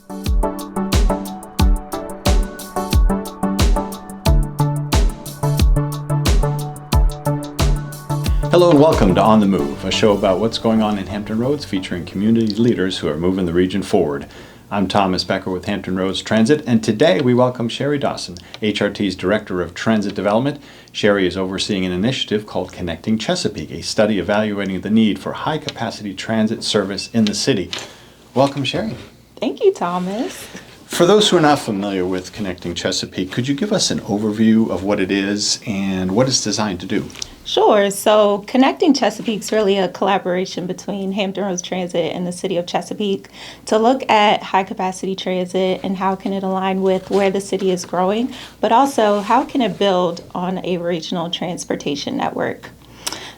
Hello and welcome to On the Move, a show about what's going on in Hampton Roads featuring community leaders who are moving the region forward. I'm Thomas Becker with Hampton Roads Transit, and today we welcome Sherry Dawson, HRT's Director of Transit Development. Sherry is overseeing an initiative called Connecting Chesapeake, a study evaluating the need for high-capacity transit service in the city. Welcome, Sherry. Thank you, Thomas. For those who are not familiar with Connecting Chesapeake, could you give us an overview of what it is and what it's designed to do? Sure. So Connecting Chesapeake is really a collaboration between Hampton Roads Transit and the city of Chesapeake to look at high capacity transit and how can it align with where the city is growing, but also how can it build on a regional transportation network.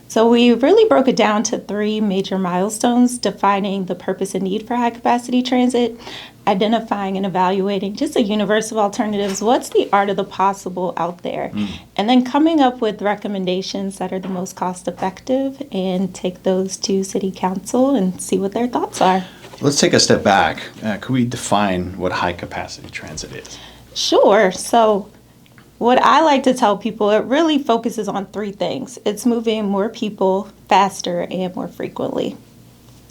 So we really broke it down to three major milestones: defining the purpose and need for high capacity transit, identifying and evaluating just a universe of alternatives, what's the art of the possible out there, and then coming up with recommendations that are the most cost effective and take those to city council and see what their thoughts are. Let's take a step back. Could we define what high capacity transit is? Sure. So what I like to tell people, it really focuses on three things. It's moving more people faster and more frequently.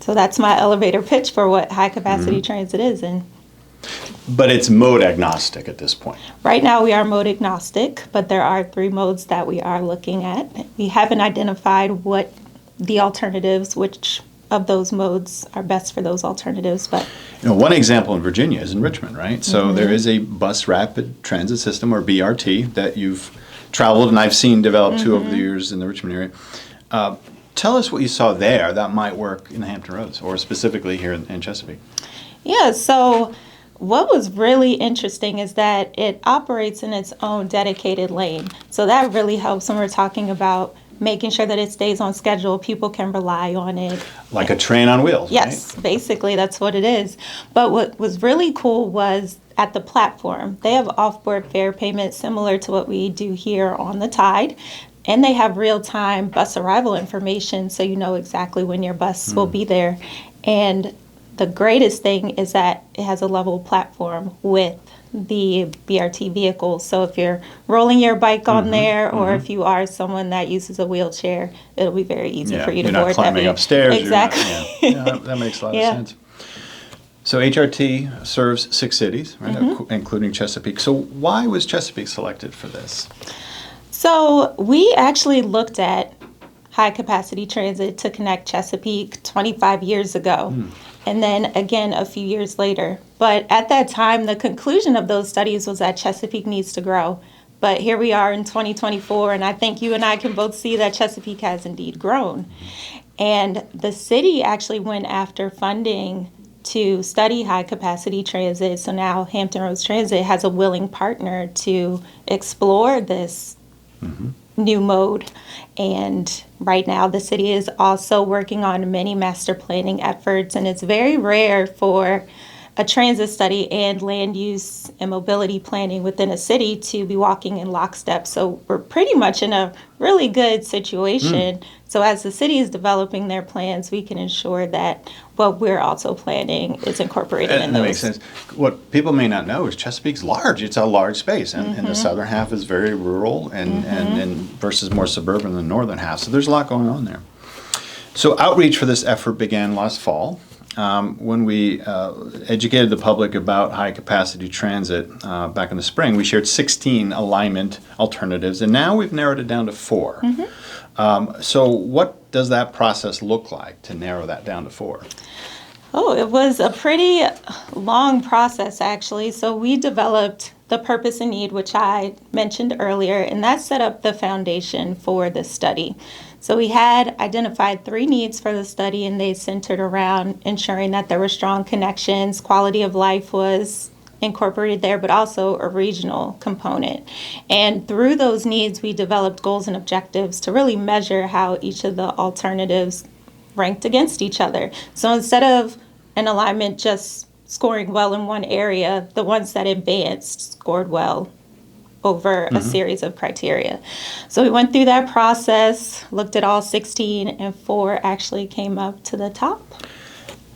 So that's my elevator pitch for what high capacity transit is. But it's mode agnostic at this point. Right now we are mode agnostic, but there are three modes that we are looking at. We haven't identified what the alternatives, which of those modes are best for those alternatives. But one example in Virginia is in Richmond, right? So there is a bus rapid transit system, or BRT, that you've traveled and I've seen develop too over the years in the Richmond area. Tell us what you saw there that might work in the Hampton Roads, or specifically here in Chesapeake. Yeah, so what was really interesting is that it operates in its own dedicated lane. So that really helps when we're talking about making sure that it stays on schedule. People can rely on it. Like a train on wheels, yes, right? Basically that's what it is. But what was really cool was at the platform, they have off-board fare payment similar to what we do here on the Tide. And they have real-time bus arrival information, so you know exactly when your bus will be there. And the greatest thing is that it has a level platform with the BRT vehicle. So if you're rolling your bike on there, or if you are someone that uses a wheelchair, it'll be very easy for you to board. You're not climbing upstairs. Exactly. That makes a lot of sense. So HRT serves 6 cities, right, including Chesapeake. So why was Chesapeake selected for this? So we actually looked at high capacity transit to connect Chesapeake 25 years ago, and then again a few years later. But at that time, the conclusion of those studies was that Chesapeake needs to grow. But here we are in 2024, and I think you and I can both see that Chesapeake has indeed grown. And the city actually went after funding to study high capacity transit. So now Hampton Roads Transit has a willing partner to explore this new mode. And right now the city is also working on many master planning efforts, and it's very rare for a transit study and land use and mobility planning within a city to be walking in lockstep. So we're pretty much in a really good situation. So as the city is developing their plans, we can ensure that what we're also planning is incorporated in those. That makes sense. What people may not know is Chesapeake's large. It's a large space, and the southern half is very rural and versus more suburban than the northern half. So there's a lot going on there. So outreach for this effort began last fall. When we educated the public about high-capacity transit back in the spring, we shared 16 alignment alternatives, and now we've narrowed it down to 4. So what does that process look like to narrow that down to 4? Oh, it was a pretty long process, actually. So we developed the purpose and need, which I mentioned earlier, and that set up the foundation for the study. So we had identified 3 needs for the study, and they centered around ensuring that there were strong connections, quality of life was incorporated there, but also a regional component. And through those needs, we developed goals and objectives to really measure how each of the alternatives ranked against each other. So instead of an alignment just scoring well in one area, the ones that advanced scored well over a series of criteria. So we went through that process, looked at all 16, and 4 actually came up to the top.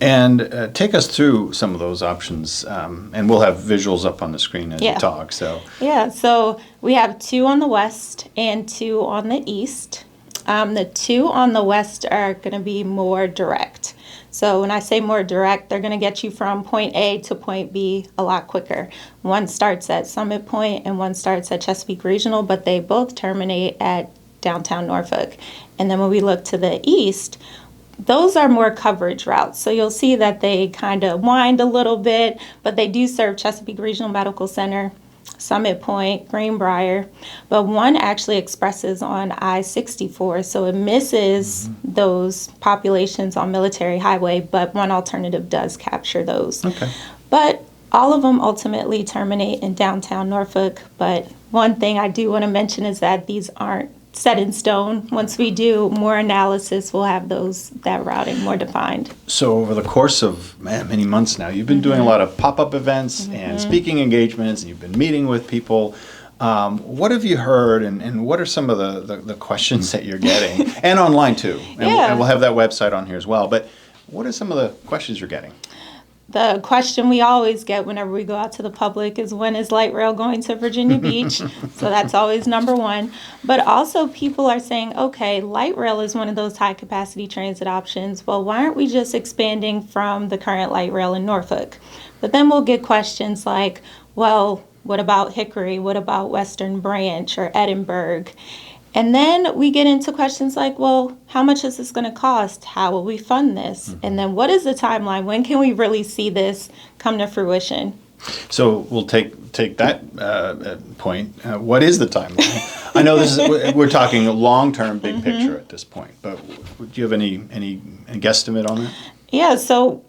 And take us through some of those options, and we'll have visuals up on the screen as you Yeah. talk. So, Yeah, so we have 2 on the west and 2 on the east. The 2 on the west are going to be more direct. So when I say more direct, they're going to get you from point A to point B a lot quicker. One starts at Summit Point and one starts at Chesapeake Regional, but they both terminate at downtown Norfolk. And then when we look to the east, those are more coverage routes. So you'll see that they kind of wind a little bit, but they do serve Chesapeake Regional Medical Center, Summit Point, Greenbrier, but one actually expresses on I-64, so it misses those populations on Military Highway, but one alternative does capture those. okay. But all of them ultimately terminate in downtown Norfolk, but one thing I do want to mention is that these aren't set in stone. Once we do more analysis, we'll have that routing more defined. So over the course of many months now, you've been doing a lot of pop-up events and speaking engagements, and you've been meeting with people. What have you heard, and what are some of the questions that you're getting? And online too. And we'll have that website on here as well. But what are some of the questions you're getting? The question we always get whenever we go out to the public is, when is light rail going to Virginia Beach? So that's always number one. But also people are saying, okay, light rail is one of those high capacity transit options. Well, why aren't we just expanding from the current light rail in Norfolk? But then we'll get questions like, well, what about Hickory? What about Western Branch or Edinburgh? And then we get into questions like, well, how much is this going to cost? How will we fund this? And then what is the timeline? When can we really see this come to fruition? So we'll take that point. What is the timeline? I know we're talking a long-term, big picture at this point, but do you have any guesstimate on that? Yeah, so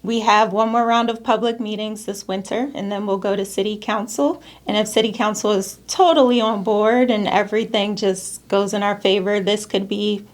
we have one more round of public meetings this winter, and then we'll go to City Council. And if City Council is totally on board and everything just goes in our favor, this could be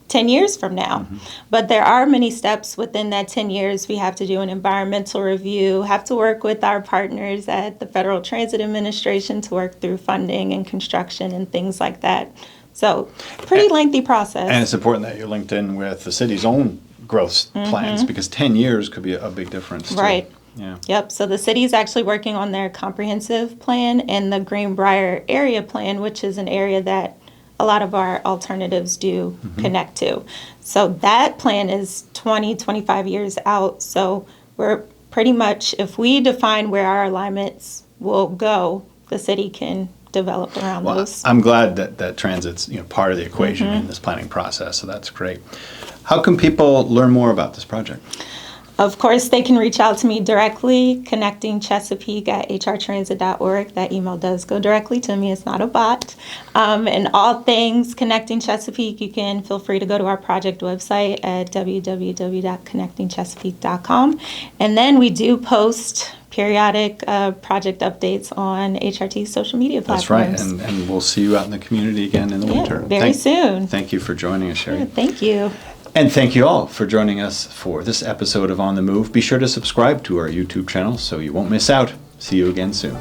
10 years from now. But there are many steps within that 10 years. We have to do an environmental review, have to work with our partners at the Federal Transit Administration to work through funding and construction and things like that. So pretty lengthy process. And it's important that you're linked in with the city's own growth plans, because 10 years could be a big difference too. Right. Yeah. Yep. So the city is actually working on their comprehensive plan and the Greenbrier area plan, which is an area that a lot of our alternatives do connect to. So that plan is 20, 25 years out. So we're pretty much, if we define where our alignments will go, the city can develop around those. I'm glad that transit's part of the equation in this planning process, so that's great. How can people learn more about this project? Of course, they can reach out to me directly, connectingchesapeake@hrtransit.org. That email does go directly to me. It's not a bot. And all things Connecting Chesapeake, you can feel free to go to our project website at www.connectingchesapeake.com. And then we do post periodic project updates on HRT's social media platforms. That's right, and we'll see you out in the community again in the winter. Very soon. Thank you for joining us, Sherry. Yeah, thank you. And thank you all for joining us for this episode of On the Move. Be sure to subscribe to our YouTube channel so you won't miss out. See you again soon.